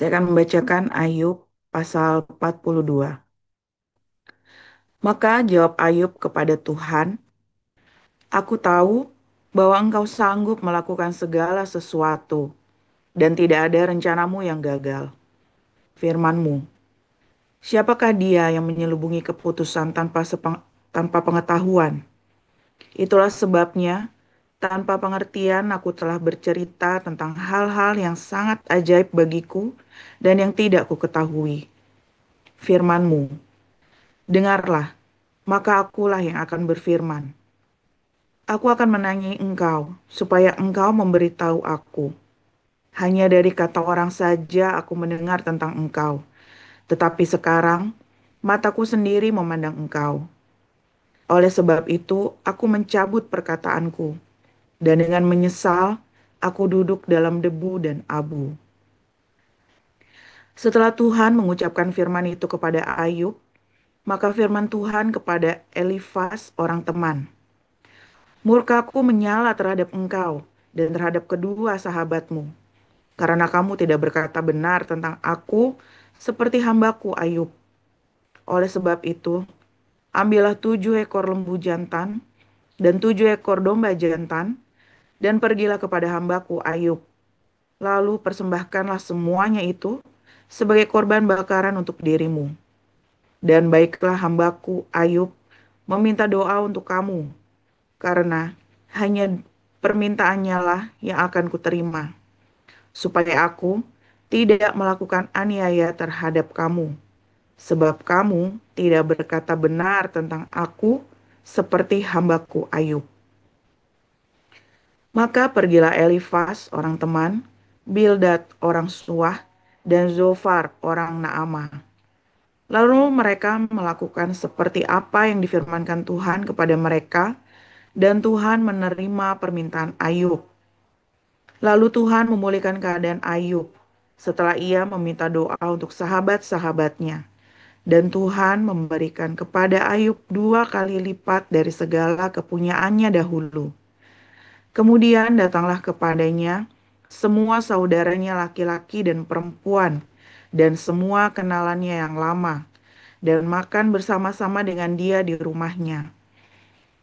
Saya akan membacakan Ayub pasal 42. Maka jawab Ayub kepada Tuhan, "Aku tahu bahwa Engkau sanggup melakukan segala sesuatu, dan tidak ada rencanamu yang gagal. Firman-Mu, siapakah dia yang menyelubungi keputusan tanpa pengetahuan? Itulah sebabnya, tanpa pengertian aku telah bercerita tentang hal-hal yang sangat ajaib bagiku dan yang tidak kuketahui. Firman-Mu, dengarlah, maka akulah yang akan berfirman. Aku akan menanyai engkau, supaya engkau memberitahu aku. Hanya dari kata orang saja aku mendengar tentang engkau. Tetapi sekarang, mataku sendiri memandang engkau. Oleh sebab itu, aku mencabut perkataanku. Dan dengan menyesal, aku duduk dalam debu dan abu. Setelah Tuhan mengucapkan firman itu kepada Ayub, maka firman Tuhan kepada Elifas orang teman. Murkaku menyala terhadap engkau dan terhadap kedua sahabatmu, karena kamu tidak berkata benar tentang aku seperti hambaku Ayub. Oleh sebab itu, ambillah 7 ekor lembu jantan dan 7 ekor domba jantan, dan pergilah kepada hambaku Ayub. Lalu persembahkanlah semuanya itu sebagai korban bakaran untuk dirimu. Dan baiklah hambaku Ayub meminta doa untuk kamu, karena hanya permintaannya lah yang akan kuterima, supaya aku tidak melakukan aniaya terhadap kamu, sebab kamu tidak berkata benar tentang aku seperti hambaku Ayub. Maka pergilah Elifas orang teman, Bildad orang Suah, dan Zofar orang Naamah. Lalu mereka melakukan seperti apa yang difirmankan Tuhan kepada mereka, dan Tuhan menerima permintaan Ayub. Lalu Tuhan memulihkan keadaan Ayub setelah ia meminta doa untuk sahabat-sahabatnya. Dan Tuhan memberikan kepada Ayub 2 kali lipat dari segala kepunyaannya dahulu. Kemudian datanglah kepadanya semua saudaranya laki-laki dan perempuan, dan semua kenalannya yang lama, dan makan bersama-sama dengan dia di rumahnya.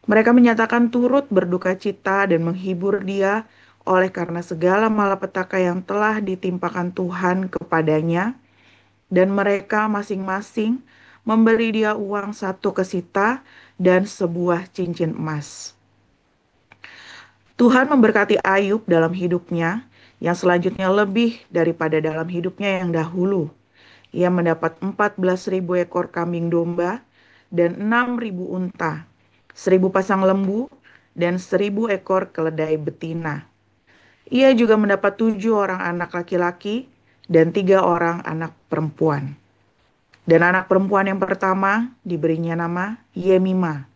Mereka menyatakan turut berduka cita dan menghibur dia oleh karena segala malapetaka yang telah ditimpakan Tuhan kepadanya, dan mereka masing-masing memberi dia uang 1 kesita dan sebuah cincin emas. Tuhan memberkati Ayub dalam hidupnya, yang selanjutnya lebih daripada dalam hidupnya yang dahulu. Ia mendapat 14.000 ekor kambing domba dan 6.000 unta, 1.000 pasang lembu, dan 1.000 ekor keledai betina. Ia juga mendapat 7 orang anak laki-laki dan 3 orang anak perempuan. Dan anak perempuan yang pertama diberinya nama Yemima,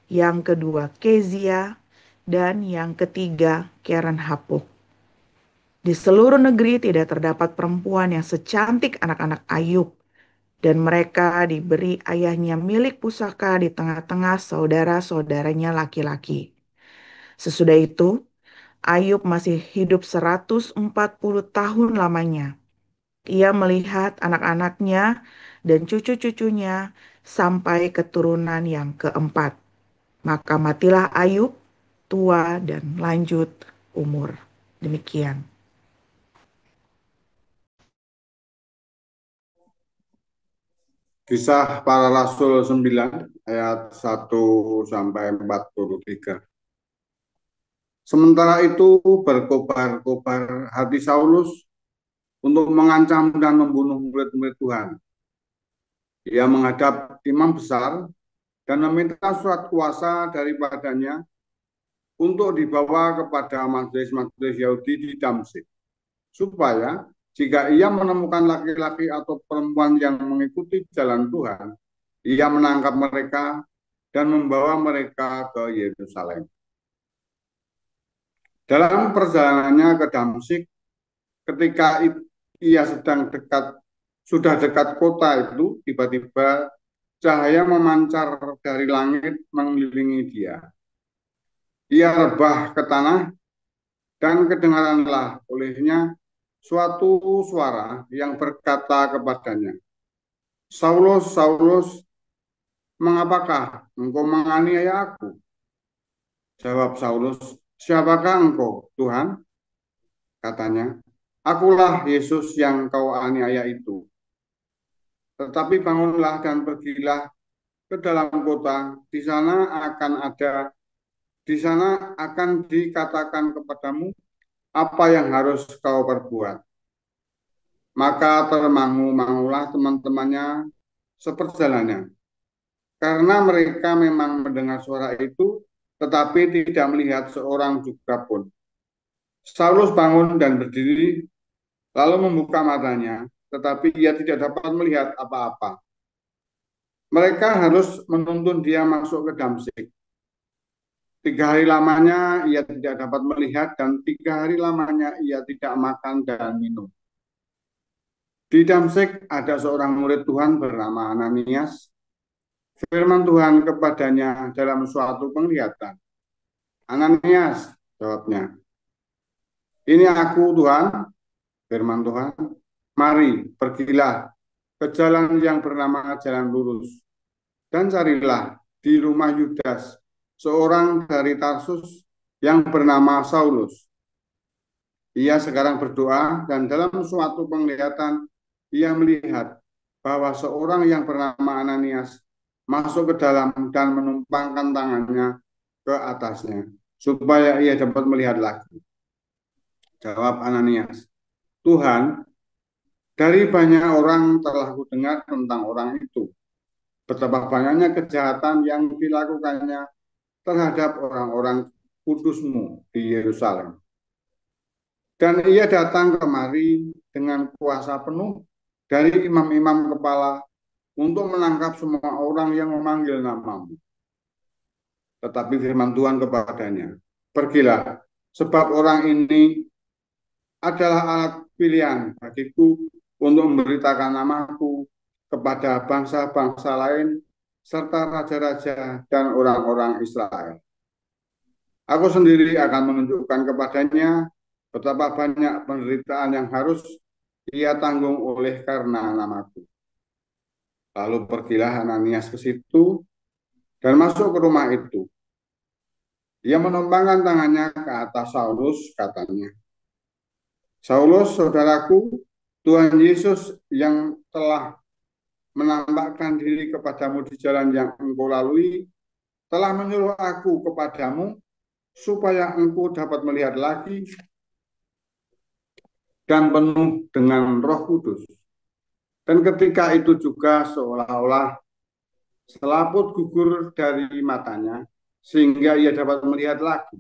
yang kedua Kezia, dan yang ketiga Keren Hapuk. Di seluruh negeri tidak terdapat perempuan yang secantik anak-anak Ayub, dan mereka diberi ayahnya milik pusaka di tengah-tengah saudara-saudaranya laki-laki. Sesudah itu, Ayub masih hidup 140 tahun lamanya. Ia melihat anak-anaknya dan cucu-cucunya sampai keturunan yang keempat. Maka matilah Ayub tua dan lanjut umur. Demikian. Kisah Para Rasul 9 ayat 1 sampai 43. Sementara itu berkobar-kobar hati Saulus untuk mengancam dan membunuh murid-murid Tuhan. Ia menghadap imam besar dan meminta surat kuasa daripadanya untuk dibawa kepada majelis-majelis Yahudi di Damsyik, supaya jika ia menemukan laki-laki atau perempuan yang mengikuti jalan Tuhan, ia menangkap mereka dan membawa mereka ke Yerusalem. Dalam perjalanannya ke Damsyik, ketika ia sudah dekat kota itu, tiba-tiba cahaya memancar dari langit mengelilingi dia. Ia rebah ke tanah dan kedengaranlah olehnya suatu suara yang berkata kepadanya, Saulus, Saulus, mengapakah engkau menganiaya aku? Jawab Saulus, siapakah engkau, Tuhan? Katanya, akulah Yesus yang kau aniaya itu. Tetapi bangunlah dan pergilah ke dalam kota. Di sana akan dikatakan kepadamu apa yang harus kau perbuat. Maka termangu-mangulah teman-temannya seperjalannya, karena mereka memang mendengar suara itu, tetapi tidak melihat seorang juga pun. Saulus bangun dan berdiri, lalu membuka matanya, tetapi ia tidak dapat melihat apa-apa. Mereka harus menuntun dia masuk ke Damsik. 3 hari lamanya ia tidak dapat melihat, dan 3 hari lamanya ia tidak makan dan minum. Di Damsik ada seorang murid Tuhan bernama Ananias. Firman Tuhan kepadanya dalam suatu penglihatan. Ananias, jawabnya. Ini aku, Tuhan, firman Tuhan. Mari, pergilah ke jalan yang bernama Jalan Lurus, dan carilah di rumah Yudas, seorang dari Tarsus yang bernama Saulus. Ia sekarang berdoa, dan dalam suatu penglihatan ia melihat bahwa seorang yang bernama Ananias masuk ke dalam dan menumpangkan tangannya ke atasnya, supaya ia dapat melihat lagi. Jawab Ananias, Tuhan, dari banyak orang telah kudengar tentang orang itu, betapa banyaknya kejahatan yang dilakukannya terhadap orang-orang kudusmu di Yerusalem. Dan ia datang kemari dengan kuasa penuh dari imam-imam kepala untuk menangkap semua orang yang memanggil namamu. Tetapi firman Tuhan kepadanya, pergilah, sebab orang ini adalah alat pilihan bagiku untuk memberitakan namaku kepada bangsa-bangsa lain, serta raja-raja dan orang-orang Israel. Aku sendiri akan menunjukkan kepadanya betapa banyak penderitaan yang harus ia tanggung oleh karena namaku. Lalu pergilah Ananias ke situ dan masuk ke rumah itu. Ia menumpangkan tangannya ke atas Saulus, katanya, Saulus, saudaraku, Tuhan Yesus yang telah menampakkan diri kepadamu di jalan yang engkau lalui, telah menyuruh aku kepadamu supaya engkau dapat melihat lagi dan penuh dengan Roh Kudus. Dan ketika itu juga seolah-olah selaput gugur dari matanya, sehingga ia dapat melihat lagi.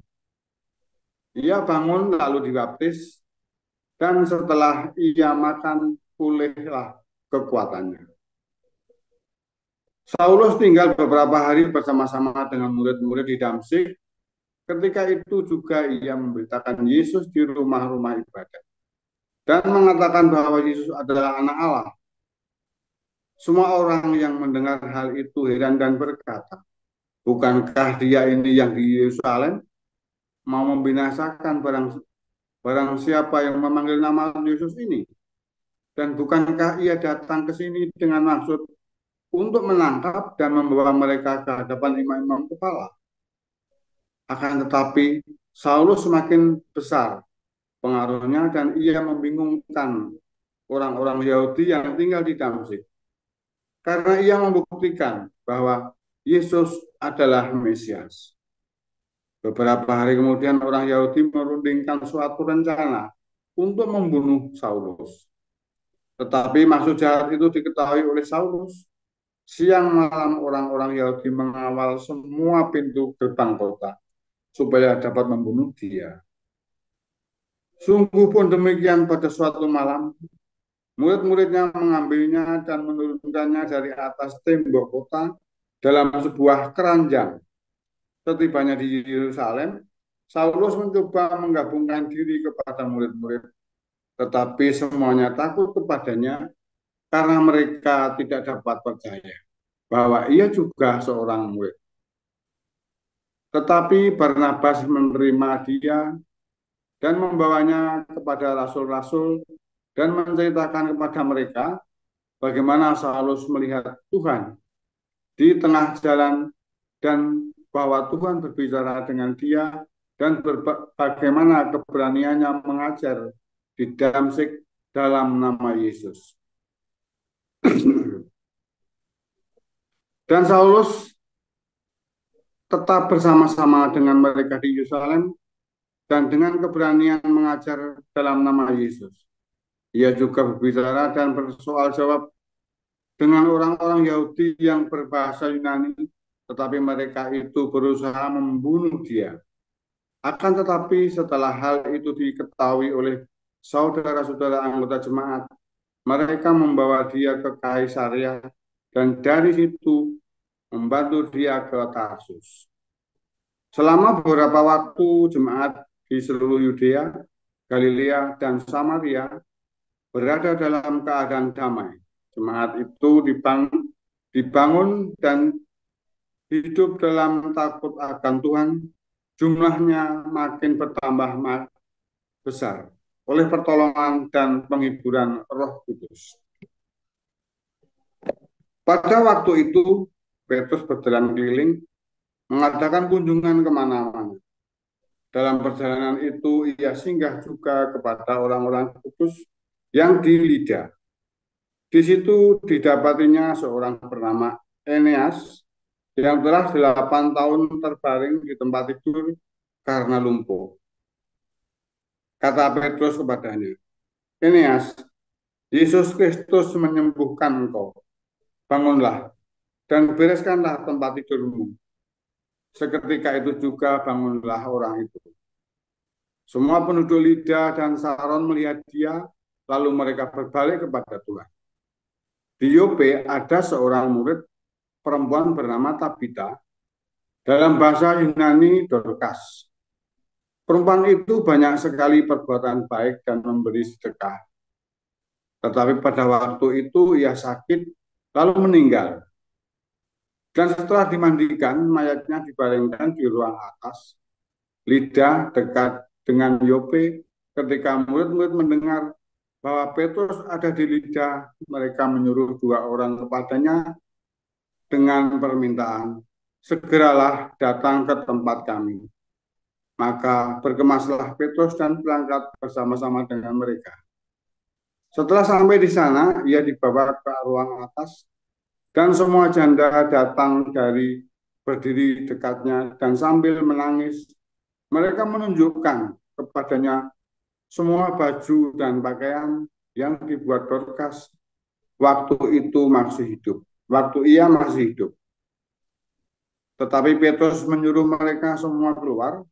Ia bangun lalu dibaptis, dan setelah ia makan, pulihlah kekuatannya. Saulus tinggal beberapa hari bersama-sama dengan murid-murid di Damsik. Ketika itu juga ia memberitakan Yesus di rumah-rumah ibadat dan mengatakan bahwa Yesus adalah anak Allah. Semua orang yang mendengar hal itu heran dan berkata, bukankah dia ini yang di Yerusalem mau membinasakan barang siapa yang memanggil nama Yesus ini? Dan bukankah ia datang ke sini dengan maksud untuk menangkap dan membawa mereka ke hadapan imam-imam kepala? Akan tetapi Saulus semakin besar pengaruhnya dan ia membingungkan orang-orang Yahudi yang tinggal di Damsik, karena ia membuktikan bahwa Yesus adalah Mesias. Beberapa hari kemudian orang Yahudi merundingkan suatu rencana untuk membunuh Saulus. Tetapi maksud jahat itu diketahui oleh Saulus. Siang malam orang-orang Yahudi mengawal semua pintu gerbang kota supaya dapat membunuh dia. Sungguh pun demikian, pada suatu malam murid-muridnya mengambilnya dan menurunkannya dari atas tembok kota dalam sebuah keranjang. Setibanya di Yerusalem, Saulus mencoba menggabungkan diri kepada murid-murid, tetapi semuanya takut kepadanya karena mereka tidak dapat percaya bahwa ia juga seorang murid. Tetapi Barnabas menerima dia dan membawanya kepada rasul-rasul dan menceritakan kepada mereka bagaimana Saulus melihat Tuhan di tengah jalan dan bahwa Tuhan berbicara dengan dia dan bagaimana keberaniannya mengajar di Damsyik dalam nama Yesus. Dan Saulus tetap bersama-sama dengan mereka di Yerusalem dan dengan keberanian mengajar dalam nama Yesus. Ia juga berbicara dan bersoal jawab dengan orang-orang Yahudi yang berbahasa Yunani, tetapi mereka itu berusaha membunuh dia. Akan tetapi setelah hal itu diketahui oleh saudara-saudara anggota jemaat, mereka membawa dia ke Kaisaria dan dari situ membantu dia ke Tarsus. Selama beberapa waktu jemaat di seluruh Yudea, Galilea, dan Samaria berada dalam keadaan damai. Jemaat itu dibangun dan hidup dalam takut akan Tuhan. Jumlahnya makin bertambah besar oleh pertolongan dan penghiburan Roh Kudus. Pada waktu itu, Petrus berjalan keliling, mengadakan kunjungan kemana-mana. Dalam perjalanan itu, ia singgah juga kepada orang-orang kudus yang di Lida. Di situ didapatinya seorang bernama Eneas yang telah 8 tahun terbaring di tempat tidur karena lumpuh. Kata Petrus kepadanya, Eneas, Yesus Kristus menyembuhkan engkau. Bangunlah dan bereskanlah tempat tidurmu. Seketika itu juga bangunlah orang itu. Semua penduduk Lida dan Saron melihat dia, lalu mereka berbalik kepada Tuhan. Di Yope ada seorang murid perempuan bernama Tabita, dalam bahasa Yunani Dorcas. Perempuan itu banyak sekali perbuatan baik dan memberi sedekah. Tetapi pada waktu itu ia sakit, lalu meninggal. Dan setelah dimandikan, mayatnya dibaringkan di ruang atas, Lida dekat dengan Yope. Ketika murid-murid mendengar bahwa Petrus ada di Lida, mereka menyuruh 2 orang kepadanya dengan permintaan, segeralah datang ke tempat kami. Maka berkemaslah Petrus dan berangkat bersama-sama dengan mereka. Setelah sampai di sana, ia dibawa ke ruang atas, dan semua janda datang dari berdiri dekatnya, dan sambil menangis, mereka menunjukkan kepadanya semua baju dan pakaian yang dibuat Dorcas waktu itu masih hidup. Waktu ia masih hidup. Tetapi Petrus menyuruh mereka semua keluar,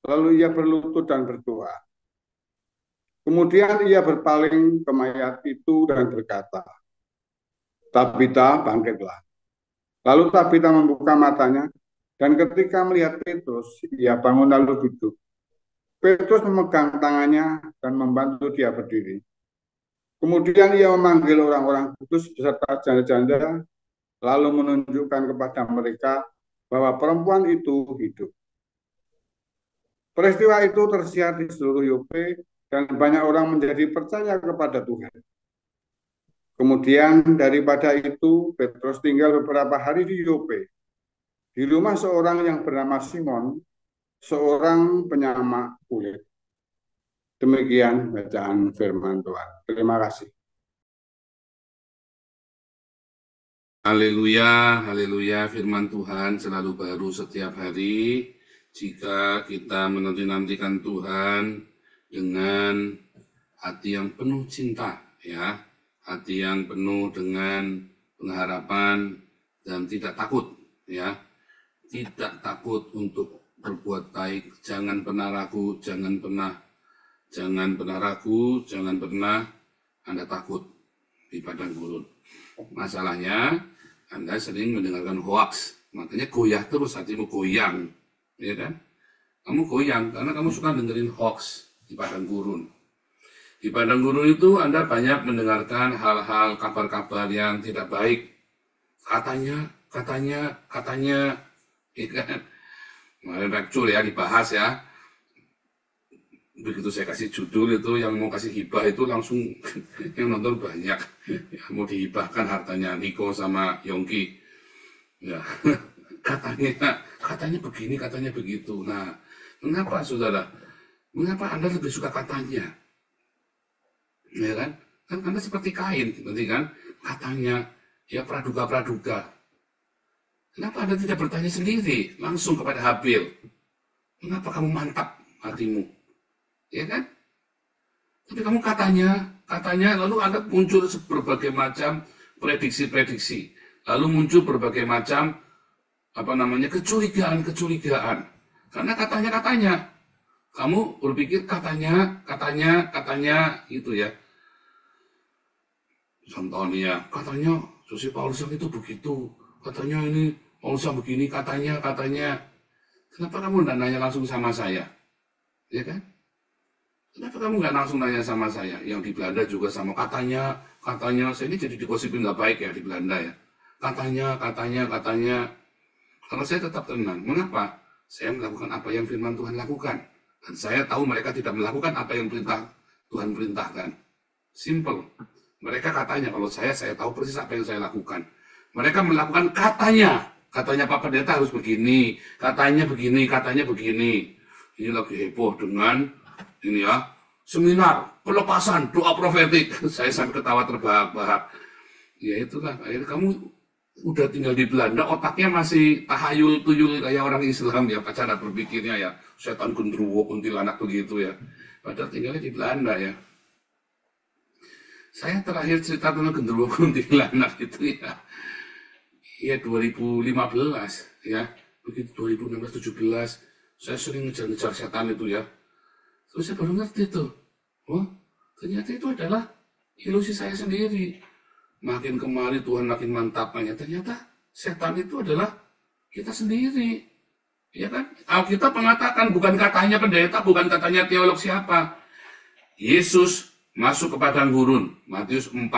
lalu ia berlutut dan berdoa. Kemudian ia berpaling ke mayat itu dan berkata, Tabita, bangkitlah. Lalu Tabita membuka matanya, dan ketika melihat Petrus, ia bangun lalu duduk. Petrus memegang tangannya dan membantu dia berdiri. Kemudian ia memanggil orang-orang kudus beserta janda-janda, lalu menunjukkan kepada mereka bahwa perempuan itu hidup. Peristiwa itu tersiar di seluruh Yope dan banyak orang menjadi percaya kepada Tuhan. Kemudian daripada itu, Petrus tinggal beberapa hari di Yope, di rumah seorang yang bernama Simon, seorang penyamak kulit. Demikian bacaan firman Tuhan. Terima kasih. Haleluya, haleluya, firman Tuhan selalu baru setiap hari. Jika kita menanti-nantikan Tuhan dengan hati yang penuh cinta, ya, hati yang penuh dengan pengharapan dan tidak takut, ya, tidak takut untuk berbuat baik. Jangan pernah ragu, jangan pernah ragu, jangan pernah Anda takut di padang gurun. Masalahnya Anda sering mendengarkan hoax, makanya goyah terus, hatimu goyang, ya kan? Kamu goyang karena kamu suka dengerin hoax di padang gurun. Di padang gurun itu Anda banyak mendengarkan hal-hal, kabar-kabar yang tidak baik. Katanya, ya kan? Kemarin Rekcul ya dibahas ya. begitu saya kasih judul itu, yang mau kasih hibah itu langsung yang nonton banyak. Ya, mau dihibahkan hartanya Niko sama Yongki. Ya, katanya begini, katanya begitu. Nah, mengapa saudara? Mengapa Anda lebih suka katanya? Ya kan? Kan Anda seperti Kain, nanti kan? Katanya, ya praduga-praduga. Kenapa Anda tidak bertanya sendiri, langsung kepada Habil? Mengapa kamu mantap hatimu? Ya kan? Tapi kamu katanya, lalu Anda muncul berbagai macam prediksi-prediksi. Lalu muncul berbagai macam, kecurigaan. Karena katanya. Kamu berpikir katanya, gitu ya. Contohnya, katanya Josi Paulus itu begitu. Katanya ini Paulus begini, katanya. Kenapa kamu tidak nanya langsung sama saya? Ya kan? Kenapa kamu nggak langsung nanya sama saya? Yang di Belanda juga sama katanya. Saya ini jadi digosipin nggak baik ya di Belanda ya. Katanya. Kalau saya tetap tenang. Mengapa? Saya melakukan apa yang firman Tuhan lakukan. Dan saya tahu mereka tidak melakukan apa yang Tuhan perintahkan. Simple. Mereka katanya, kalau saya tahu persis apa yang saya lakukan. Mereka melakukan katanya. Katanya Pak Pendeta harus begini. Katanya begini. Ini lagi heboh dengan ini ya, seminar pelepasan doa profetik. Saya sampai ketawa terbahak-bahak. Ya itulah, akhirnya kamu udah tinggal di Belanda, otaknya masih tahayul-tuyul kayak orang Islam ya, cara berpikirnya ya, setan gendruwo, kuntilanak begitu ya. Padahal tinggalnya di Belanda ya. Saya terakhir cerita tentang gendruwo kuntilanak itu ya 2015 ya, begitu 2016-17 saya sering ngejar-ngejar setan itu ya. Terus saya baru ngerti tuh, oh ternyata itu adalah ilusi saya sendiri. Makin kemari Tuhan makin mantapnya, ternyata setan itu adalah kita sendiri. Ya kan? Alkitab mengatakan, bukan katanya pendeta, bukan katanya teolog siapa. Yesus masuk ke padang gurun, Matius 4,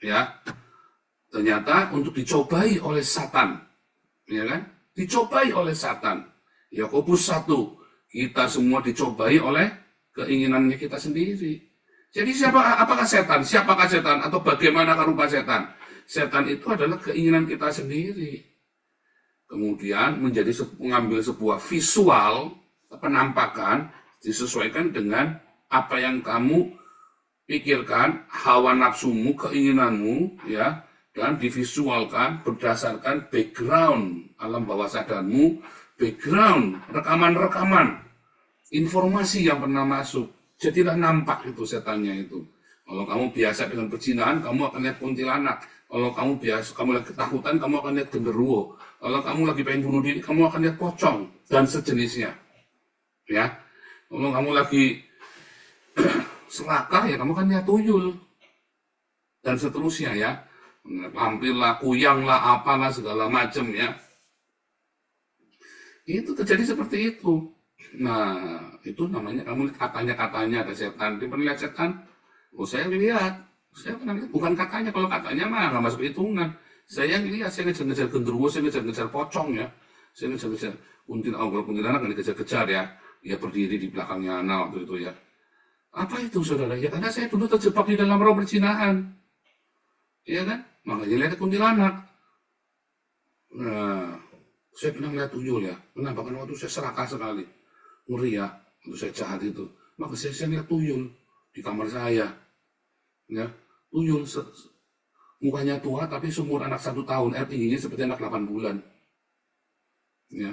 ya. Ternyata untuk dicobai oleh Satan, ya kan? Dicobai oleh Satan. Yakobus 1, kita semua dicobai oleh keinginannya kita sendiri. Jadi apakah setan? Siapakah setan? Atau bagaimana rupa setan? Setan itu adalah keinginan kita sendiri. Kemudian mengambil sebuah visual, penampakan, disesuaikan dengan apa yang kamu pikirkan, hawa nafsumu, keinginanmu, ya, dan divisualkan berdasarkan background alam bawah sadarmu, background, rekaman-rekaman, informasi yang pernah masuk. Jadilah nampak itu setannya itu. Kalau kamu biasa dengan perzinahan, kamu akan lihat kuntilanak. Kalau kamu lagi ketakutan, kamu akan lihat genderuwo. Kalau kamu lagi pengen bunuh diri, kamu akan lihat pocong dan sejenisnya. Ya. Kalau kamu lagi serakah, ya kamu akan lihat tuyul dan seterusnya ya. Lampir lah, kuyang lah, apalah segala macam ya. Itu terjadi seperti itu. Nah, itu namanya kamu katanya ada setan. Dia pernah lihat setan? Oh, saya lihat. Saya pernah lihat. Bukan katanya. Kalau katanya mah nggak masuk hitungan. Saya lihat, saya ngejar-ngejar genderuwo, saya ngejar-ngejar pocong ya. Saya ngejar-ngejar kuntilanak nggak dikejar-kejar ya. Dia berdiri di belakangnya anak waktu itu ya. Apa itu saudara? Ya karena saya dulu terjebak di dalam roh perzinahan. Iya kan? Makanya lihat kuntilanak. Nah, saya pernah lihat tuyul ya. Kenapa? Karena waktu saya serakah sekali. Ngeri ya, untuk saya jahat itu. Maka saya lihat tuyul di kamar saya. Ya, tuyul mukanya tua tapi seumur anak 1 tahun, tingginya seperti anak 8 bulan. Ya.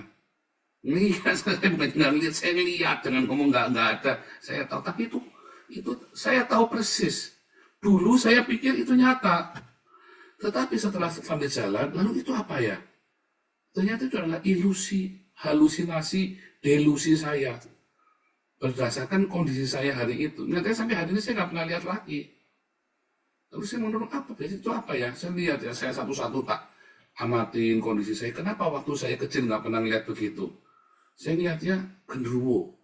Lihat, saya bukan tinggal lihat, saya lihat, jangan ngomong nggak ada. Saya tahu, tapi itu saya tahu persis. Dulu saya pikir itu nyata. Tetapi setelah sambil jalan, lalu itu apa ya? Ternyata itu adalah ilusi, halusinasi, delusi saya berdasarkan kondisi saya hari itu. Nanti sampai hari ini saya nggak pernah lihat lagi. Lalu saya menurut apa? Itu apa ya? Saya lihat ya, saya satu-satu tak amatin kondisi saya. Kenapa waktu saya kecil nggak pernah lihat begitu? Saya lihatnya genderuwo.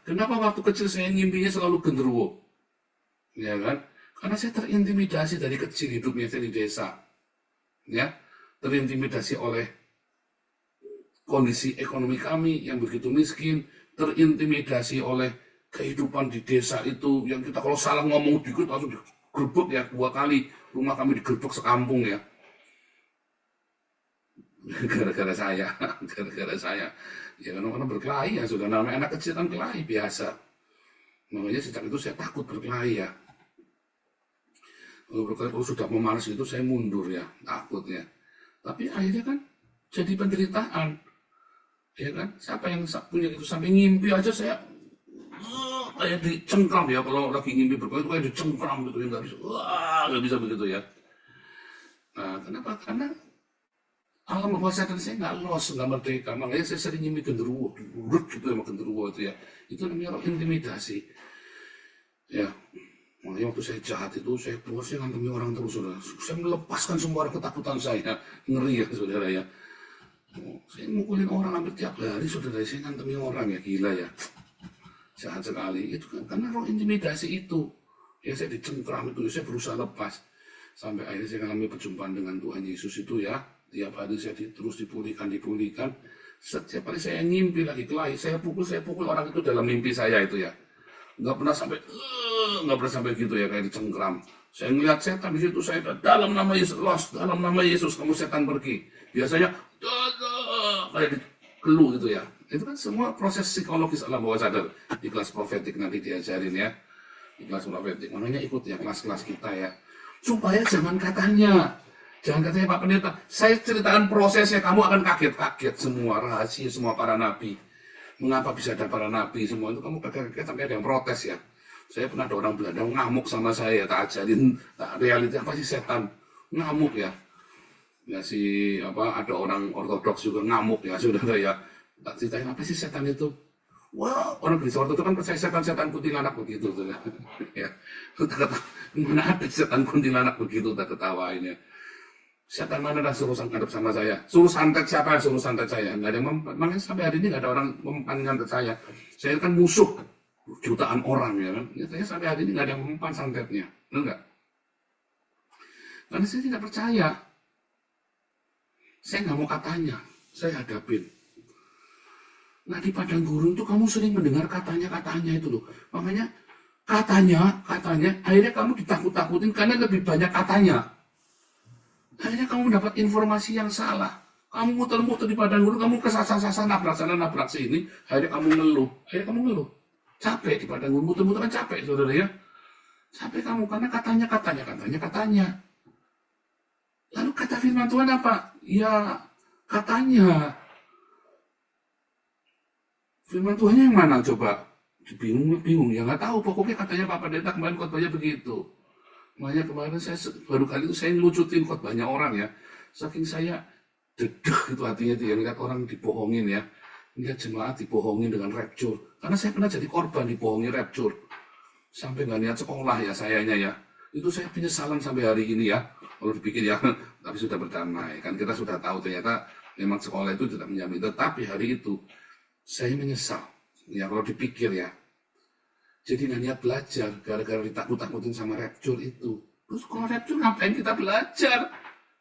Kenapa waktu kecil saya ngimpinya selalu genderuwo? Ya kan? Karena saya terintimidasi dari kecil hidupnya saya di desa. Ya, terintimidasi oleh kondisi ekonomi kami yang begitu miskin, terintimidasi oleh kehidupan di desa itu yang kita kalau salah ngomong dikit langsung digerebek ya 2 kali. Rumah kami digerebek sekampung ya. Gara-gara saya. Ya kadang-kadang berkelahi ya, sudah namanya anak kecil kan kelahi biasa. Makanya sejak itu saya takut berkelahi ya. Kalau sudah memanas itu saya mundur ya, takutnya. Tapi akhirnya kan jadi penderitaan. Ya kan, siapa yang punya itu sampai ngimpi aja saya kayak dicengkram ya, kalau lagi ngimpi berkelahi itu kayak dicengkram gitu ya, nggak bisa begitu ya. Nah, kenapa? Karena alam bawah sadar saya nggak los, nggak merdeka. Makanya saya sering ngimpi genderuwo, gitu ya, genderuwo itu ya. Itu namanya intimidasi. Ya, makanya waktu saya jahat itu, saya keluar, saya ngantemi orang terus, saudara. Saya melepaskan semua ketakutan saya. Ngeri ya, saudara ya. Saya mukulin orang hampir tiap hari, saudara. Saya ngantemi orang ya, gila ya. Jahat sekali. Itu kan karena roh intimidasi itu. Ya, saya dicengkram itu, saya berusaha lepas. Sampai akhirnya saya mengalami perjumpaan dengan Tuhan Yesus itu ya. Tiap hari saya terus dipulihkan. Setiap hari saya ngimpi lagi kelahi. Saya pukul orang itu dalam mimpi saya itu ya. Nggak pernah sampai gitu ya, kayak dicengkram. Saya ngeliat setan di situ, saya dalam nama Yesus, dalam nama Yesus kamu setan pergi. Biasanya kayak dikelu gitu ya. Itu kan semua proses psikologis alam bawah sadar. Di kelas profetik nanti diajarin ya. Di kelas profetik, makanya ikut ya kelas-kelas kita ya. Supaya jangan katanya Pak Pendeta, saya ceritakan prosesnya, kamu akan kaget-kaget semua rahasia semua para nabi. Mengapa bisa ada para nabi semua itu, kamu kaget sampai ada yang protes ya. Saya pernah ada orang Belanda ngamuk sama saya, tak ajarin realita apa sih setan, ngamuk ya. Ya ada orang ortodoks juga ngamuk ya, saudara ya. Tak ceritain apa sih setan itu. Wah, orang gereja ortodoks itu kan percaya setan kuntilanak begitu, saudara. Ya, mana ada setan kuntilanak begitu, tak ketawain ya. Setan mana dah suruh ngadep sama saya? Suruh santet siapa yang suruh santet saya? Nggak ada yang makanya sampai hari ini nggak ada orang mempan santet saya. Saya kan musuh jutaan orang ya kan. Saya sampai hari ini nggak ada yang mempan santetnya, enggak? Karena saya tidak percaya. Saya nggak mau katanya, saya hadapin. Nah di padang gurun itu kamu sering mendengar katanya itu loh. Makanya katanya, akhirnya kamu ditakut-takutin karena lebih banyak katanya. Akhirnya kamu mendapat informasi yang salah. Kamu muter-muter di padang gurun, kamu kesasar-sasar, nabrak sini. Akhirnya kamu ngeluh. Capek di padang gurun, muter-muter kan capek, saudara ya. Capek kamu, karena katanya. Lalu kata firman Tuhan apa? Ya, katanya. Firman Tuhannya yang mana coba? Bingung. Ya nggak tahu, pokoknya katanya Pak Pendeta kemarin khotbahnya begitu. Makanya kemarin baru kali itu saya ngelucutin khotbahnya orang ya. Saking saya dedeh itu hatinya itu ya, ngeliat orang dibohongin ya. Ngeliat jemaat dibohongin dengan rapture. Karena saya pernah jadi korban dibohongin rapture. Sampai nggak niat sekolah ya sayanya ya. Itu saya penyesalan sampai hari ini ya. Kalau dipikir ya, tapi sudah berdamai. Kan kita sudah tahu ternyata memang sekolah itu tidak menjamin. Tetapi hari itu saya menyesal. Ya kalau dipikir ya. Jadi nggak niat belajar, gara-gara ditakut-takutin sama rapture itu. Terus kalau rapture ngapain kita belajar?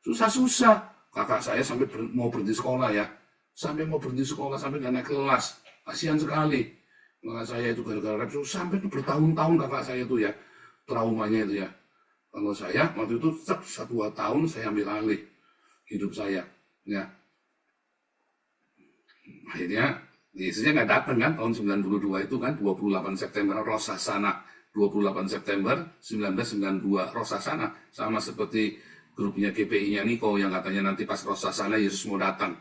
Susah-susah. Kakak saya sampai mau berhenti sekolah ya. Sampai mau berhenti sekolah, sampai nggak naik kelas. Kasihan sekali. Kakak saya itu gara-gara rapture, sampai itu bertahun-tahun kakak saya itu ya. Traumanya itu ya. Kalau saya, waktu itu 1-2 tahun saya ambil alih hidup saya. Ya. Akhirnya, Yesusnya nggak datang kan tahun 92 itu kan 28 September Rosh Hashanah 28 September 1992 Rosh Hashanah, sama seperti grupnya GPI-nya Niko yang katanya nanti pas Rosh Hashanah Yesus mau datang.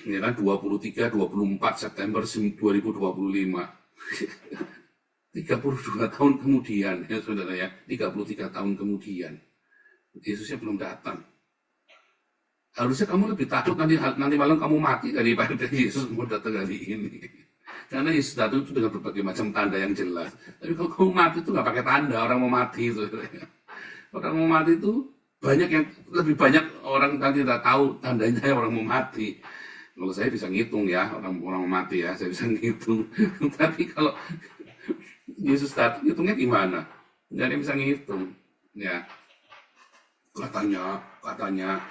Ya kan 23-24 September 2025. 32 tahun kemudian ya saudara ya, 33 tahun kemudian Yesusnya belum datang. Harusnya kamu lebih takut nanti malam kamu mati daripada Yesus mau datang hari ini. Karena Yesus datang itu dengan berbagai macam tanda yang jelas. Tapi kalau kamu mati itu nggak pakai tanda, orang mau mati itu. Orang mau mati itu lebih banyak orang nanti tidak tahu tandanya orang mau mati. Kalau saya bisa ngitung ya, orang mau mati ya, saya bisa ngitung. Tapi kalau Yesus datang, hitungnya gimana? Nggak ada yang bisa ngitung. Ya, katanya.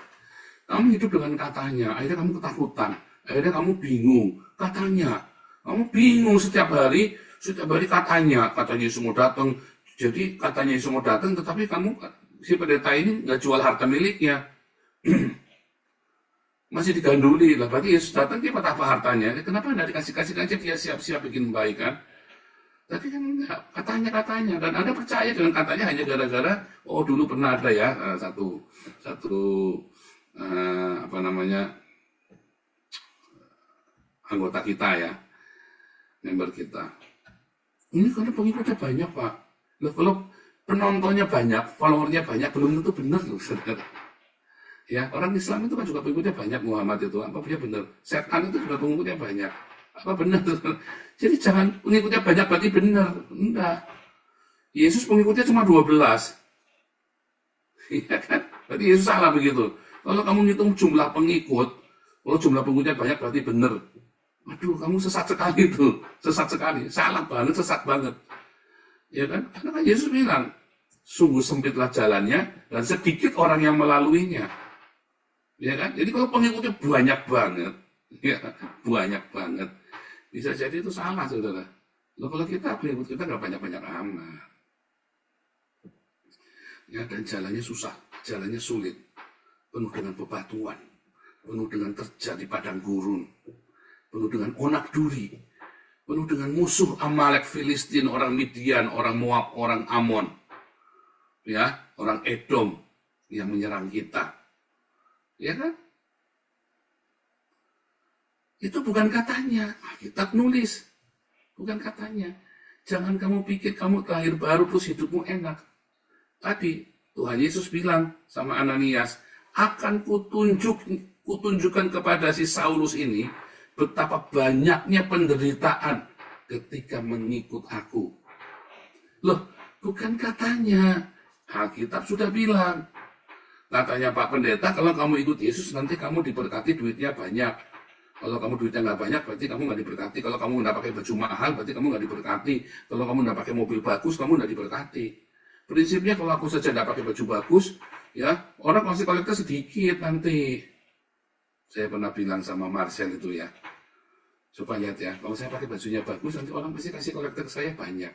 Kamu hidup dengan katanya, akhirnya kamu ketakutan, akhirnya kamu bingung. Katanya, Kamu bingung setiap hari katanya Yesus mau datang. Jadi katanya Yesus mau datang, tetapi kamu, si pendeta ini nggak jual harta miliknya. Masih diganduli lah, berarti Yesus datang dia apa hartanya? Kenapa nggak dikasih aja dia siap-siap bikin baik kan? Tapi kan enggak, katanya, dan Anda percaya dengan katanya hanya gara-gara, oh dulu pernah ada ya satu anggota kita ya, member kita. Ini karena pengikutnya banyak Pak. Loh, kalau penontonnya banyak, followernya banyak, belum tentu benar loh saudara. Ya, orang Islam itu kan juga pengikutnya banyak, Muhammad itu, apa dia benar? Setan itu juga pengikutnya banyak, apa benar? Jadi jangan pengikutnya banyak berarti benar, enggak. Yesus pengikutnya cuma 12. Iya kan? Berarti Yesus salah begitu. Kalau kamu ngitung jumlah pengikut, kalau jumlah pengikutnya banyak berarti benar. Aduh, kamu sesat sekali tuh, sesat sekali, salah banget, sesat banget. Ya kan? Karena kan Yesus bilang, sungguh sempitlah jalannya dan sedikit orang yang melaluinya. Ya kan? Jadi kalau pengikutnya banyak banget, ya, banyak banget, bisa jadi itu salah, saudara. Loh, kalau kita pengikut kita nggak banyak-banyak amat. Ya, dan jalannya susah, jalannya sulit, penuh dengan bebatuan, penuh dengan terjal di padang gurun, penuh dengan onak duri, penuh dengan musuh Amalek, Filistin, orang Midian, orang Moab, orang Amon, ya, orang Edom yang menyerang kita. Ya kan? Itu bukan katanya. Alkitab nulis. Bukan katanya. Jangan kamu pikir kamu lahir baru terus hidupmu enak. Tadi Tuhan Yesus bilang sama Ananias, akan kutunjukkan kepada si Saulus ini betapa banyaknya penderitaan ketika mengikut aku. Loh, bukan katanya. Alkitab sudah bilang. Katanya Pak Pendeta, kalau kamu ikut Yesus nanti kamu diberkati duitnya banyak. Kalau kamu duitnya nggak banyak, berarti kamu nggak diberkati. Kalau kamu nggak pakai baju mahal, berarti kamu nggak diberkati. Kalau kamu nggak pakai mobil bagus, kamu nggak diberkati. Prinsipnya kalau aku saja nggak pakai baju bagus, ya orang pasti kolektor sedikit nanti. Saya pernah bilang sama Marcel itu ya, coba lihat ya, kalau saya pakai bajunya bagus, nanti orang pasti kasih kolektor saya banyak.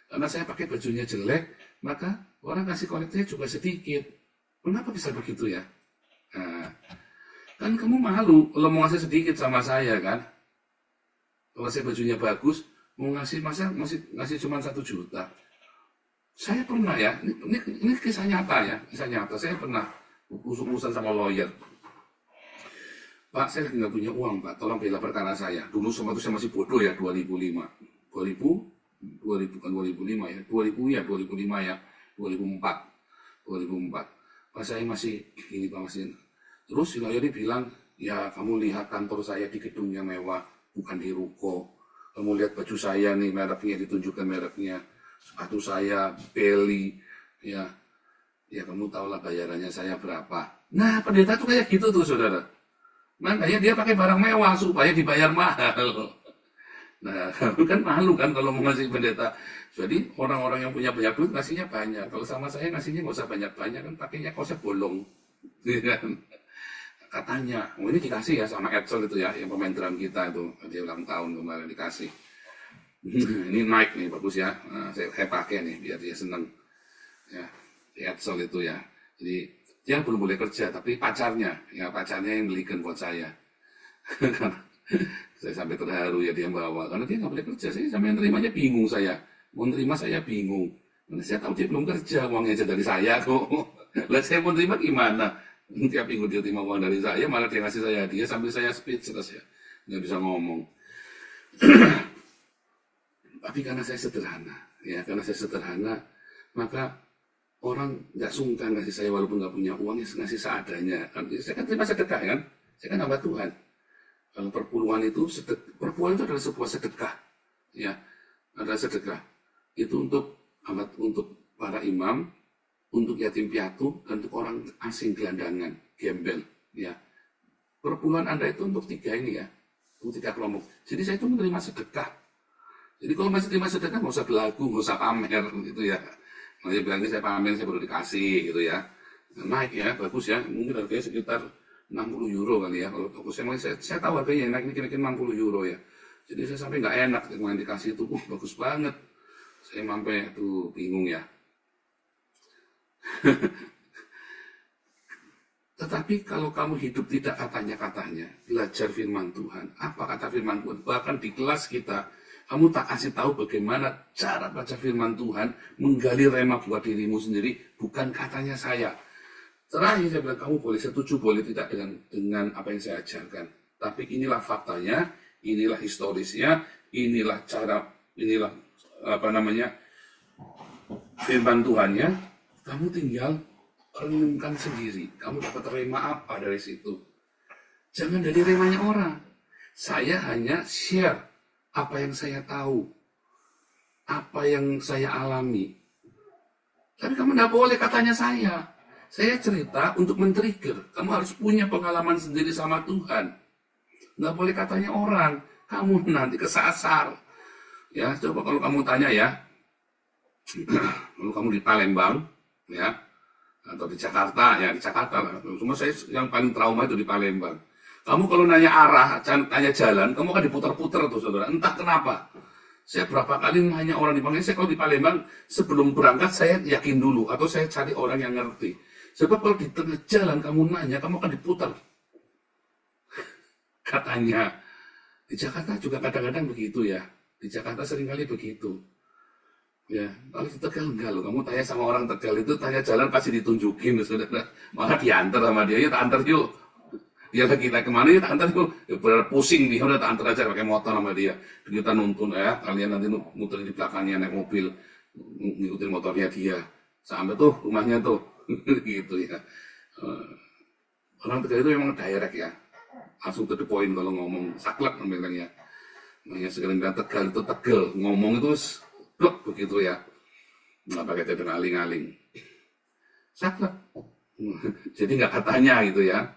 Karena saya pakai bajunya jelek, maka orang kasih kolektornya juga sedikit. Kenapa bisa begitu ya? Nah, kan kamu malu kalau mau ngasih sedikit sama saya kan? Kalau saya bajunya bagus, mau ngasih masa ngasih cuma 1 juta. Saya pernah ya, ini kisah nyata ya, kisah nyata. Saya pernah urusan sama lawyer. Pak, saya lagi nggak punya uang Pak, tolong bela perkara saya. Dulu sama itu saya masih bodoh ya, 2005 kan 2005 ya, 2005 ya, 2004. Pak saya masih ini Pak masih. Terus si lawyer bilang, ya kamu lihat kantor saya di gedung yang mewah, bukan di ruko. Kamu lihat baju saya nih mereknya, ditunjukkan mereknya. Sepatu saya Belly, ya kamu tahulah bayarannya saya berapa. Nah pendeta tuh kayak gitu tuh saudara. Makanya dia pakai barang mewah supaya dibayar mahal. Nah, kan malu kan kalau mau ngasih pendeta. Jadi orang-orang yang punya banyak duit ngasihnya banyak. Kalau sama saya ngasihnya nggak usah banyak-banyak kan, pakainya kosnya bolong. Katanya, ini dikasih ya sama Edsel itu ya, yang pemain drum kita itu, dia ulang tahun kemarin dikasih. Ini Nike nih, bagus ya. Nah, saya pakai nih biar dia seneng. Ya, Edsel itu ya. Jadi dia belum boleh kerja, tapi pacarnya yang belikan buat saya. Saya sampai terharu ya dia bawa, karena dia nggak boleh kerja. Saya sampai nerimanya bingung saya. Mau nerima saya bingung. Karena saya tahu dia belum kerja, uangnya aja dari saya kok. Lah saya mau nerima gimana? Tiap minggu dia terima uang dari saya, malah dia ngasih saya hadiah sampai saya speechless ya. Nggak bisa ngomong. Tapi karena saya sederhana, maka orang nggak sungkan ngasih saya walaupun nggak punya uang, ya ngasih seadanya. Saya kan terima sedekah kan? Saya kan hamba Tuhan. Kalau perpuluhan itu adalah sebuah sedekah, ya, adalah sedekah. Itu untuk para imam, untuk yatim piatu, dan untuk orang asing gelandangan, gembel, ya. Perpuluhan Anda itu untuk 3 ini ya, untuk 3 kelompok. Jadi saya itu menerima sedekah. Jadi kalau masih terima sedekah, nggak usah belagu, nggak usah pamer, gitu ya. Makanya bilang ini saya pamer, saya baru dikasih, gitu ya. Naik ya, bagus ya, mungkin harganya sekitar 60 euro kali ya. Kalau saya tahu harganya naik ini kira-kira 60 euro ya. Jadi saya sampai nggak enak dengan dikasih itu, bagus banget. Saya sampai tuh bingung ya. Tetapi kalau kamu hidup tidak katanya-katanya, belajar firman Tuhan. Apa kata firman Tuhan? Bahkan di kelas kita, kamu tak kasih tahu bagaimana cara baca firman Tuhan, menggali rema buat dirimu sendiri, bukan katanya saya. Terakhir saya bilang, kamu boleh setuju, boleh tidak dengan apa yang saya ajarkan. Tapi inilah faktanya, inilah historisnya, inilah cara, inilah firman Tuhannya. Kamu tinggal renungkan sendiri, kamu dapat rema apa dari situ. Jangan dari remanya orang. Saya hanya share apa yang saya tahu, apa yang saya alami. Tapi kamu tidak boleh katanya saya. Saya cerita untuk men-trigger. Kamu harus punya pengalaman sendiri sama Tuhan. Nggak boleh katanya orang. Kamu nanti kesasar. Ya, coba kalau kamu tanya ya, kalau kamu di Palembang, ya, atau di Jakarta, ya di Jakarta lah. Cuma saya yang paling trauma itu di Palembang. Kamu kalau nanya arah, tanya jalan, kamu akan diputar-putar tuh saudara. Entah kenapa. Saya berapa kali nanya orang di Palembang. Saya kalau di Palembang, sebelum berangkat saya yakin dulu. Atau saya cari orang yang ngerti. Sebab kalau di tengah jalan kamu nanya, kamu akan diputar. Katanya. Di Jakarta juga kadang-kadang begitu ya. Di Jakarta seringkali begitu. Ya, kalau di Tegal enggak loh. Kamu tanya sama orang Tegal itu, tanya jalan pasti ditunjukin, saudara. Malah diantar sama dia, ya tak antar yuk. Dia lagi naik kemana, ya tak antar yuk. Ya, benar pusing nih, udah tak antar aja pakai motor sama dia. Kita nuntun ya, kalian nanti muterin di belakangnya naik mobil, ngikutin motornya dia. Sampai tuh rumahnya tuh, gitu ya. Orang Tegal itu memang direct ya, langsung to the point kalau ngomong, saklek namanya. Makanya sekalian bilang Tegal itu Tegal, ngomong itu blok begitu ya, nggak pakai telepon aling-aling, saklek. Jadi nggak katanya gitu ya.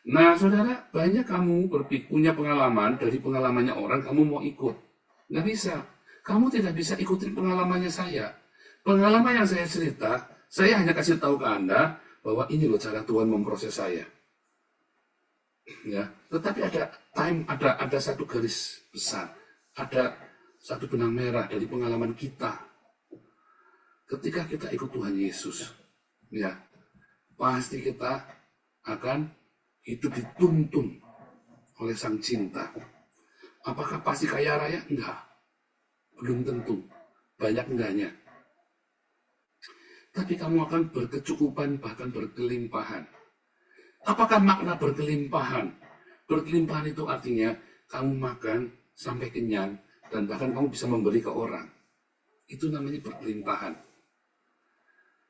Nah saudara, banyak kamu punya pengalaman, dari pengalamannya orang kamu mau ikut, nggak bisa. Kamu tidak bisa ikutin pengalamannya saya. Pengalaman yang saya cerita, saya hanya kasih tahu ke Anda bahwa ini loh cara Tuhan memproses saya. Ya, tetapi ada satu garis besar, ada satu benang merah dari pengalaman kita. Ketika kita ikut Tuhan Yesus, ya, pasti kita akan hidup dituntun oleh Sang Cinta. Apakah pasti kaya raya? Enggak. Belum tentu. Banyak enggaknya. Tapi kamu akan berkecukupan, bahkan berkelimpahan. Apakah makna berkelimpahan? Berkelimpahan itu artinya kamu makan sampai kenyang, dan bahkan kamu bisa memberi ke orang. Itu namanya berkelimpahan.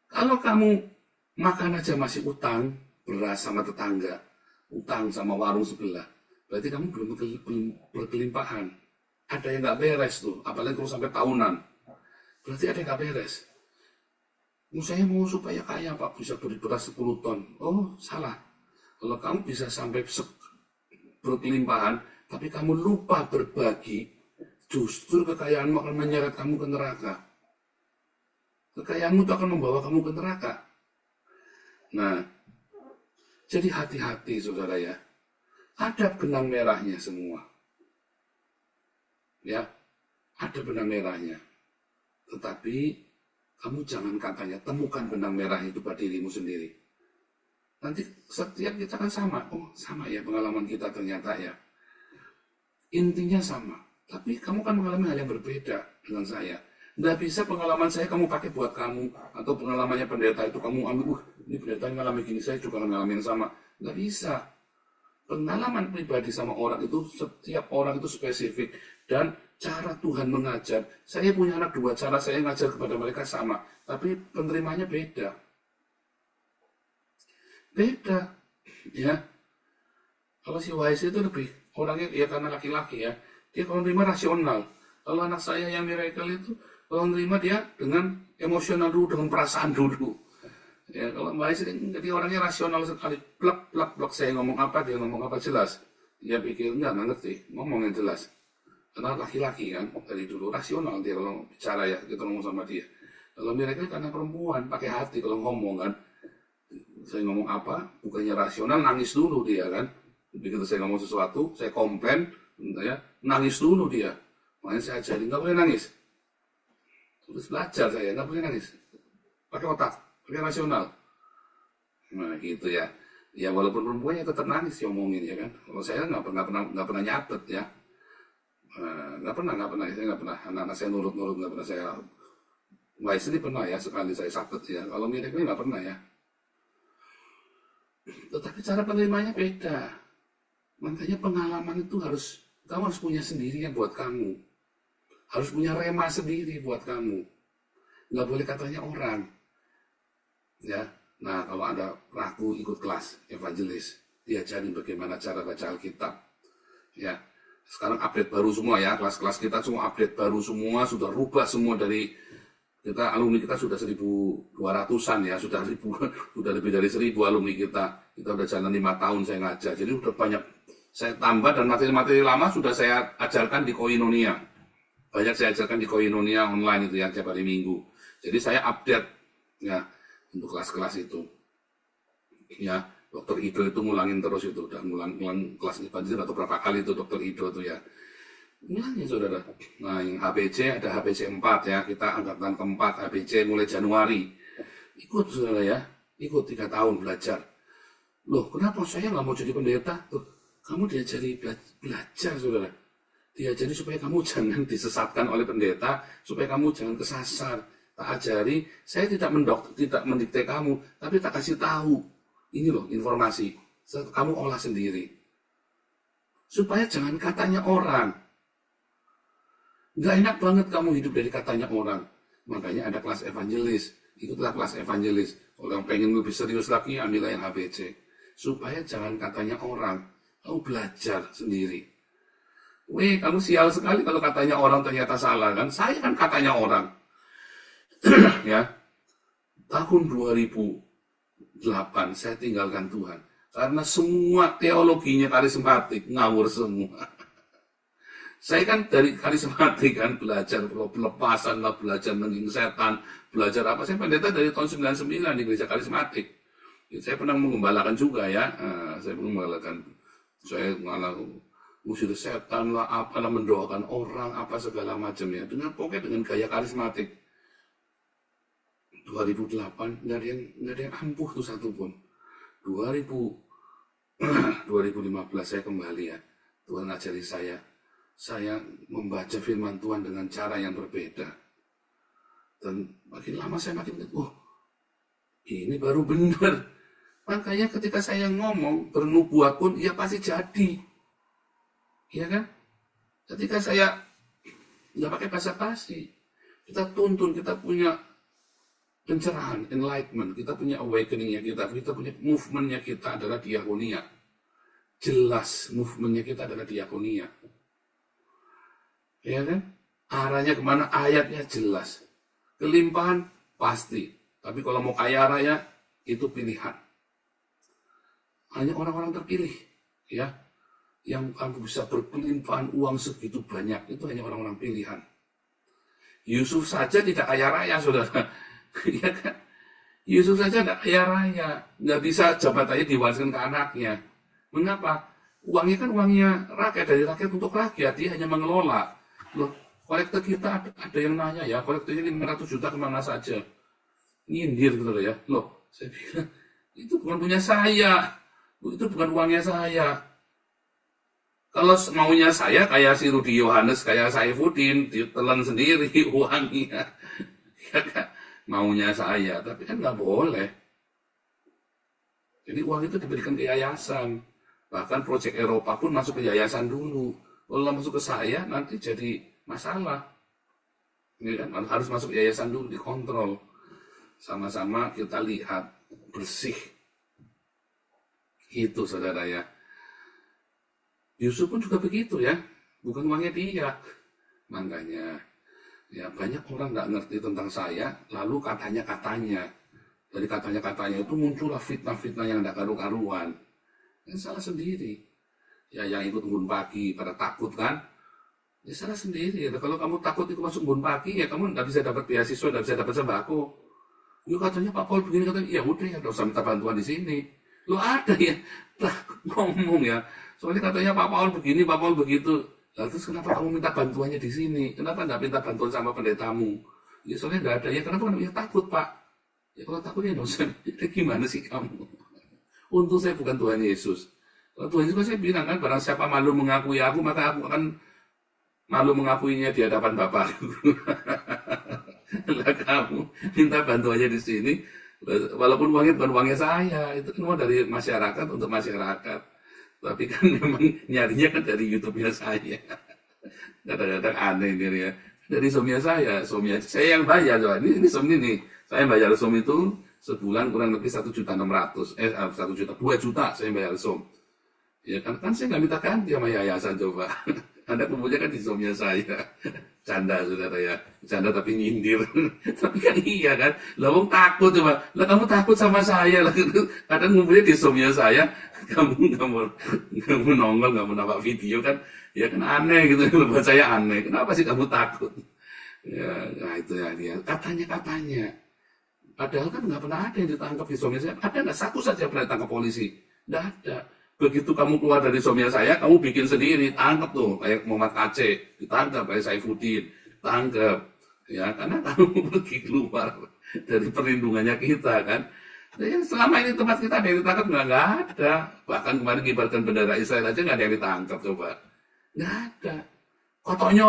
Kalau kamu makan aja masih utang, beras sama tetangga, utang sama warung sebelah, berarti kamu belum berkelimpahan. Ada yang nggak beres tuh, apalagi kalau sampai tahunan. Berarti ada yang nggak beres. Saya mau supaya kaya Pak, bisa beli beras 10 ton. Oh, salah. Kalau kamu bisa sampai berkelimpahan, tapi kamu lupa berbagi, justru kekayaanmu akan menyeret kamu ke neraka. Kekayaanmu itu akan membawa kamu ke neraka. Nah, jadi hati-hati saudara ya. Ada benang merahnya semua. Ya, ada benang merahnya. Tetapi kamu jangan katanya, temukan benang merah itu pada dirimu sendiri. Nanti setiap kita kan sama. Oh, sama ya pengalaman kita ternyata ya. Intinya sama. Tapi kamu kan mengalami hal yang berbeda dengan saya. Nggak bisa pengalaman saya kamu pakai buat kamu. Atau pengalamannya pendeta itu kamu ambil, ini pendeta yang mengalami gini, saya juga mengalami yang sama. Nggak bisa. Pengalaman pribadi sama orang itu, setiap orang itu spesifik. Dan cara Tuhan mengajar. Saya punya anak 2, cara saya ngajar kepada mereka sama. Tapi penerimanya beda. Beda. Ya. Kalau si Wise itu lebih, orangnya ya karena laki-laki ya. Dia kalau menerima rasional. Kalau anak saya yang miracle itu, kalau menerima dia dengan emosional dulu, dengan perasaan dulu. Ya, kalau Mbak Ais jadi orangnya rasional sekali. Plak, saya ngomong apa, dia ngomong apa jelas. Dia pikir, enggak ngerti, ngomong yang jelas. Karena laki-laki kan, dari dulu rasional dia kalau bicara ya, kita ngomong sama dia. Kalau miracle karena perempuan, pakai hati kalau ngomong kan. Saya ngomong apa, bukannya rasional, nangis dulu dia kan. Begitu saya ngomong sesuatu, saya komplain, ya, nangis dulu dia. Makanya saya ajarin, nggak boleh nangis. Terus belajar saya, nggak boleh nangis. Pakai otak, pakai rasional. Nah gitu ya. Ya walaupun perempuannya tetap nangis diomongin ya kan. Kalau saya nggak pernah nyatet ya. Nggak pernah. Saya nggak pernah. Anak-anak saya nurut nggak pernah saya. Wisely pernah ya sekali saya satet ya. Kalau mirip nggak pernah ya. Tetapi cara penerimanya beda. Makanya pengalaman itu kamu harus punya sendiri yang buat kamu. Harus punya rema sendiri buat kamu. Nggak boleh katanya orang. Ya. Nah, kalau ada ragu ikut kelas evangelis, diajarin bagaimana cara baca Alkitab. Ya. Sekarang update baru semua ya, kelas-kelas kita semua update baru semua, sudah rubah semua dari alumni kita sudah 1.200-an ya, sudah lebih dari 1.000 alumni kita. Kita udah jalan 5 tahun saya ngajar. Jadi udah banyak saya tambah dan materi-materi lama sudah saya ajarkan di Koinonia. Banyak saya ajarkan di Koinonia online itu yang tiap hari Minggu. Jadi saya update ya untuk kelas-kelas itu. Ya, Dokter Ido itu ngulangin terus itu, udah ngulang kelas evangelis atau berapa kali itu Dokter Ido itu ya. Ngulangin saudara. Nah, yang HBC ada HBC 4 ya, kita angkatan keempat HBC mulai Januari. Ikut saudara ya, ikut 3 tahun belajar. Loh, kenapa saya nggak mau jadi pendeta? Tuh, kamu diajari belajar saudara. Diajari supaya kamu jangan disesatkan oleh pendeta, supaya kamu jangan kesasar. Tak ajari, saya tidak mendikte kamu, tapi tak kasih tahu. Ini loh informasi, kamu olah sendiri. Supaya jangan katanya orang. Nggak enak banget kamu hidup dari katanya orang. Makanya ada kelas evangelis, ikutlah kelas evangelis. Kalau yang pengen lebih serius lagi, ambillah yang HBC. Supaya jangan katanya orang, kamu belajar sendiri. Weh, kamu sial sekali kalau katanya orang ternyata salah kan? Saya kan katanya orang. Ya, tahun 2008 saya tinggalkan Tuhan karena semua teologinya karismatik ngawur semua. Saya kan dari karismatik kan belajar pelepasan lah, belajar mengging setan, belajar apa. Saya pendeta dari tahun 99 di gereja karismatik. Saya pernah mengembalakan juga ya. Saya mengembalakan. Saya malah ngusir setan lah, apalah mendoakan orang, apa segala macam ya. Pokoknya dengan gaya karismatik. 2008 nggak ada yang ampuh tuh satu pun. 2015 saya kembali ya. Tuhan ajari saya membaca firman Tuhan dengan cara yang berbeda. Dan makin lama saya makin ini baru benar. Makanya ketika saya ngomong bernubuat pun ya pasti jadi. Iya kan? Ketika saya nggak pakai basa-basi, kita tuntun, kita punya pencerahan, enlightenment, kita punya awakening-nya kita punya movement-nya kita adalah diakonia. Jelas movement-nya kita adalah diakonia. Ya kan? Arahnya kemana? Ayatnya jelas. Kelimpahan pasti. Tapi kalau mau kaya raya, itu pilihan. Hanya orang-orang terpilih. Ya, yang kamu bisa berkelimpahan uang segitu banyak, itu hanya orang-orang pilihan. Yusuf saja tidak kaya raya, saudara. Ya kan? Yusuf saja tidak kaya raya, nggak bisa jabatannya diwariskan ke anaknya. Mengapa? Uangnya kan uangnya rakyat, dari rakyat untuk rakyat, dia hanya mengelola. Loh, kolektor kita ada yang nanya ya, kolektornya 500 juta kemana saja? Nyindir gitu ya. Loh, saya bilang, itu bukan punya saya, itu bukan uangnya saya. Kalau maunya saya, kayak si Rudi Yohanes, kayak Saifuddin, ditelan sendiri uangnya. Ya kan? Maunya saya, tapi kan nggak boleh. Jadi uang itu diberikan ke yayasan. Bahkan proyek Eropa pun masuk ke yayasan dulu. Kalau masuk ke saya, nanti jadi masalah. Ini kan harus masuk ke yayasan dulu, dikontrol. Sama-sama kita lihat, bersih. Itu saudara ya. Yusuf pun juga begitu ya. Bukan uangnya dia. Makanya ya banyak orang nggak ngerti tentang saya, lalu katanya-katanya. Dari katanya-katanya itu muncullah fitnah-fitnah yang nggak karu-karuan. Yang salah sendiri. Ya yang ikut embun pagi pada takut kan? Ya salah sendiri. Kalau kamu takut ikut masuk embun pagi, ya kamu nggak bisa dapat beasiswa, nggak bisa dapat sembako. Ya katanya Pak Paul begini, katanya ya udah ya nggak usah minta bantuan di sini. Lo ada ya ngomong ya. Soalnya katanya Pak Paul begini, Pak Paul begitu. Lalu terus kenapa kamu minta bantuannya di sini? Kenapa nggak minta bantuan sama pendetamu? Ya soalnya nggak ada. Ya kenapa? Ya takut Pak. Ya kalau takutnya dosen. Ya gimana sih kamu? Untung saya bukan Tuhan Yesus. Kalau Tuhan Yesus saya bilang kan, barang siapa malu mengakui aku, maka aku akan malu mengakuinya di hadapan Bapa. Lah kamu minta bantuannya di sini, walaupun uangnya bukan uangnya saya, itu kan dari masyarakat untuk masyarakat. Tapi kan memang nyarinya kan dari YouTube-nya saya. Kadang-kadang aneh ini ya. Dari somnya saya yang bayar. Ini som ini. Saya bayar som itu sebulan kurang lebih 1.600.000. 1 juta, 2 juta saya bayar som. Ya kan saya nggak minta ganti sama yayasan coba. Anda kumpulnya kan di somnya saya. Canda saudara ya. Canda tapi nyindir. Tapi kan iya kan. Lah wong takut coba. Lah kamu takut sama saya. Lah kadang ngumpulnya di somnya saya. Kamu nggak mau nongol, nggak mau nampak video kan. Ya kan aneh gitu. Buat saya aneh. Kenapa sih kamu takut? Ya, nah itu ya dia. Katanya. Padahal kan nggak pernah ada yang ditangkap di somnya saya. Ada nggak satu saja pernah ditangkap polisi? Nggak ada. Begitu kamu keluar dari somnya saya, kamu bikin sendiri, tangkap tuh, kayak Muhammad Aceh, ditangkap, kayak Saifuddin, tangkap, ya, karena kamu pergi keluar dari perlindungannya kita, kan. Ya, selama ini tempat kita ada yang ditangkap, nggak ada. Bahkan kemarin kibarkan bendera Israel aja nggak ada yang ditangkap, coba. Nggak ada. Katanya,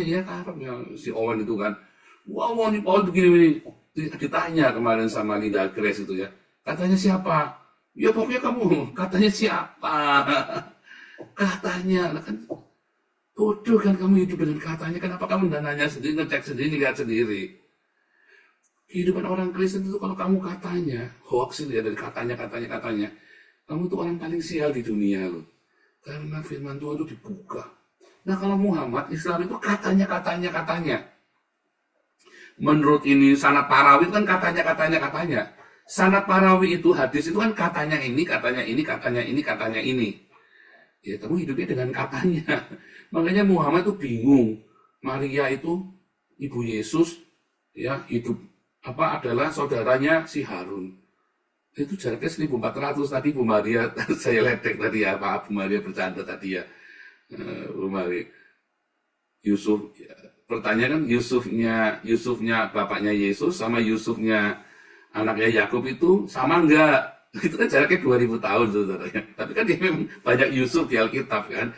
ya, karena ya, si Owen itu kan, wow, ini Paul begini, ditanya kemarin sama Linda Grace itu ya, katanya siapa? Ya pokoknya kamu, katanya siapa? Katanya, kan bodoh kan kamu hidup dengan katanya. Kenapa kamu tidak nanya sendiri, ngecek sendiri, lihat sendiri? Kehidupan orang Kristen itu kalau kamu katanya, hoax itu ya dari katanya. Kamu tuh orang paling sial di dunia loh. Karena firman Tuhan itu dibuka. Nah kalau Muhammad, Islam itu katanya. Menurut ini sanad Parawi kan katanya. Sanad Parawi itu hadis itu kan katanya ini. Ya kamu hidupnya dengan katanya. Makanya Muhammad itu bingung. Maria itu ibu Yesus, ya hidup adalah saudaranya si Harun. Itu jaraknya 1.400 tadi Bu Maria. Saya ledek tadi ya, maaf Bu Maria bercanda tadi ya. Bu Maria. Yusuf. Pertanyaan kan Yusufnya bapaknya Yesus sama Yusufnya anaknya Yakub itu sama enggak? Itu kan jaraknya 2000 tahun saudara. Tapi kan dia memang banyak Yusuf di Alkitab kan.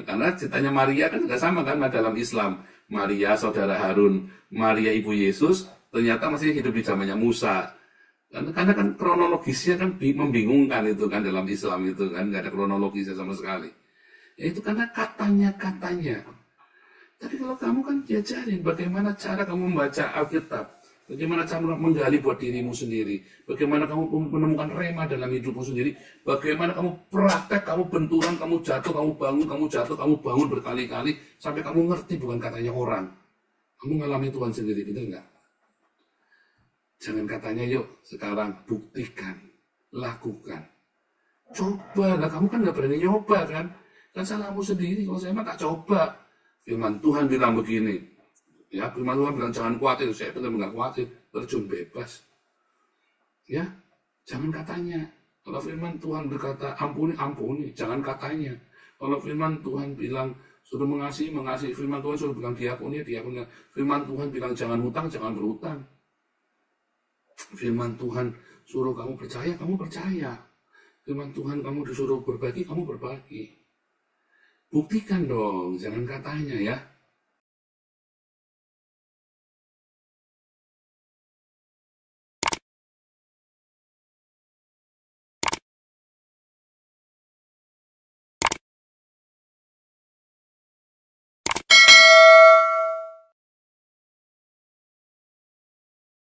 Karena ceritanya Maria kan juga sama kan dalam Islam. Maria saudara Harun, Maria ibu Yesus ternyata masih hidup di zamannya Musa. Karena kan kronologisnya kan membingungkan itu kan dalam Islam itu kan, nggak ada kronologisnya sama sekali. Ya itu karena katanya. Tapi kalau kamu kan diajarin bagaimana cara kamu membaca Alkitab. Bagaimana cara menggali buat dirimu sendiri. Bagaimana kamu menemukan rema dalam hidupmu sendiri. Bagaimana kamu praktek, kamu benturan, kamu jatuh, kamu bangun, kamu jatuh, kamu bangun berkali-kali. Sampai kamu ngerti bukan katanya orang. Kamu ngalami Tuhan sendiri, betul nggak? Jangan katanya yuk sekarang buktikan, lakukan. Coba, lah kamu kan nggak berani nyoba kan. Kan salahmu sendiri, kalau saya mah tak coba. Firman Tuhan bilang begini. Ya, firman Tuhan bilang jangan khawatir, saya benar nggak khawatir, terjun bebas. Ya, jangan katanya. Kalau firman Tuhan berkata ampuni, jangan katanya. Kalau firman Tuhan bilang suruh mengasihi, firman Tuhan suruh bilang diakoni. Firman Tuhan bilang jangan hutang, jangan berhutang. Firman Tuhan suruh kamu percaya. Firman Tuhan kamu disuruh berbagi, kamu berbagi. Buktikan dong, jangan katanya ya.